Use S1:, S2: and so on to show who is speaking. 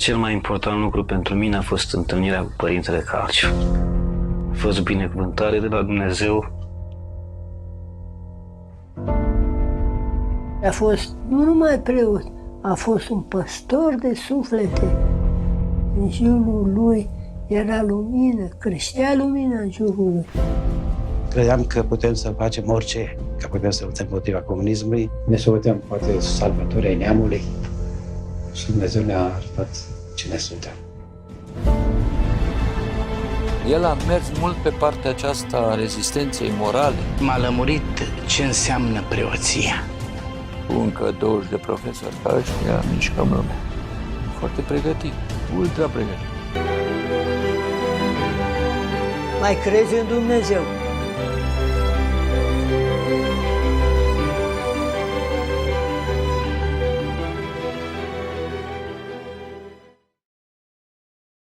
S1: Cel mai important lucru pentru mine a fost întâlnirea cu Părintele Calciu. A fost binecuvântare de la Dumnezeu.
S2: A fost nu numai preot, a fost un păstor de suflete. În jurul lui era lumină, creștea lumina în jurul lui.
S3: Credeam că putem să facem orice, că putem să luptăm împotriva comunismului. Ne socoteam poate salvatori ai neamului și Dumnezeu ne-a arătat cine suntem.
S4: El a mers mult pe partea aceasta a rezistenței morale.
S5: M-a lămurit ce înseamnă preoția.
S4: Cu încă 20 de profesori ca ăștia mișcăm lumea. Foarte pregătit, ultra pregătit.
S2: Mai crezi în Dumnezeu?